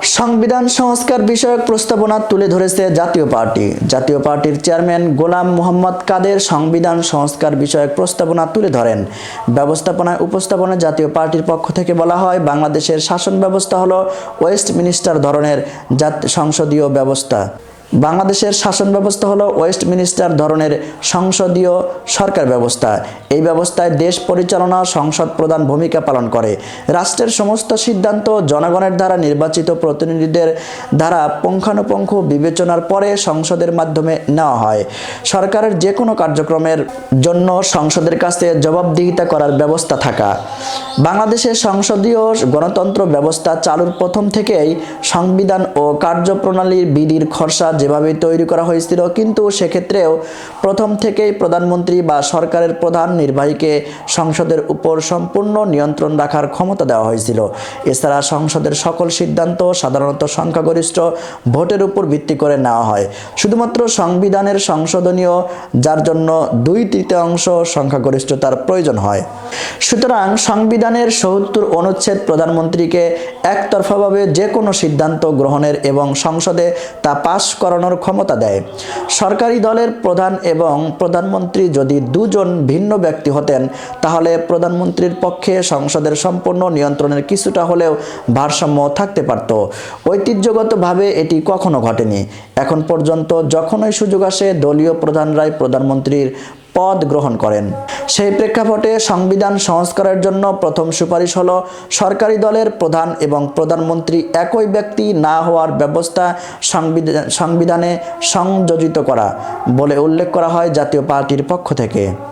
সংবিধান সংস্কার বিষয়ক প্রস্তাবনা তুলে ধরেছে জাতীয় পার্টি। জাতীয় পার্টির চেয়ারম্যান গোলাম মোহাম্মদ কাদের সংবিধান সংস্কার বিষয়ক প্রস্তাবনা তুলে ধরেন। ব্যবস্থাপনায় উপস্থাপনায় জাতীয় পার্টির পক্ষ থেকে বলা হয়, বাংলাদেশের শাসন ব্যবস্থা হলো ওয়েস্টমিনিস্টার ধরনের সংসদীয় ব্যবস্থা। বাংলাদেশের শাসন ব্যবস্থা হলো ওয়েস্টমিনিস্টার ধরনের সংসদীয় সরকার ব্যবস্থা। এই ব্যবস্থায় দেশ পরিচালনা সংসদ প্রধান ভূমিকা পালন করে। রাষ্ট্রের সমস্ত সিদ্ধান্ত জনগণের দ্বারা নির্বাচিত প্রতিনিধিদের দ্বারা পুঙ্খানুপুঙ্খ বিবেচনার পরে সংসদের মাধ্যমে নেওয়া হয়। সরকারের যে কোনো কার্যক্রমের জন্য সংসদের কাছে জবাবদিহিতা করার ব্যবস্থা থাকা। বাংলাদেশের সংসদীয় গণতন্ত্র ব্যবস্থা চালুর প্রথম থেকেই সংবিধান ও কার্যপ্রণালীর বিধির খসড়া যেভাবে তৈরি করা হয়েছিল, কিন্তু সেক্ষেত্রেও প্রথম থেকেই প্রধানমন্ত্রী বা সরকারের প্রধান নির্বাহীকে সংসদের উপর সম্পূর্ণ নিয়ন্ত্রণ রাখার ক্ষমতা দেওয়া হয়েছিল। এছাড়া সংসদের সকল সিদ্ধান্ত সাধারণত সংখ্যাগরিষ্ঠ ভোটের উপর ভিত্তি করে নেওয়া হয়। শুধুমাত্র সংবিধানের সংশোধনীয় যার জন্য 2/3 সংখ্যাগরিষ্ঠতার প্রয়োজন হয়। সুতরাং সংবিধানের ৭০ অনুচ্ছেদ প্রধানমন্ত্রীকে একতরফাভাবে যে কোনো সিদ্ধান্ত গ্রহণের এবং সংসদে তা পাশ করানোর ক্ষমতা দেয়। সরকারি দলের প্রধান এবং প্রধানমন্ত্রী যদি দুজন ভিন্ন ব্যক্তি হতেন, তাহলে প্রধানমন্ত্রীর পক্ষে সংসদের সম্পূর্ণ নিয়ন্ত্রণের কিছুটা হলেও ভারসাম্য থাকতে পারত। ঐতিহ্যগতভাবে এটি কখনো ঘটেনি। এখন পর্যন্ত যখনই সুযোগ আসে, দলীয় প্রধানরাই প্রধানমন্ত্রীর পদ গ্রহণ করেন। সেই প্রেক্ষাপটে সংবিধান সংস্কারের জন্য প্রথম সুপারিশ হলো সরকারি দলের প্রধান এবং প্রধানমন্ত্রী একই ব্যক্তি না হওয়ার ব্যবস্থা সংবিধানে সংযোজিত করা বলে উল্লেখ করা হয় জাতীয় পার্টির পক্ষ থেকে।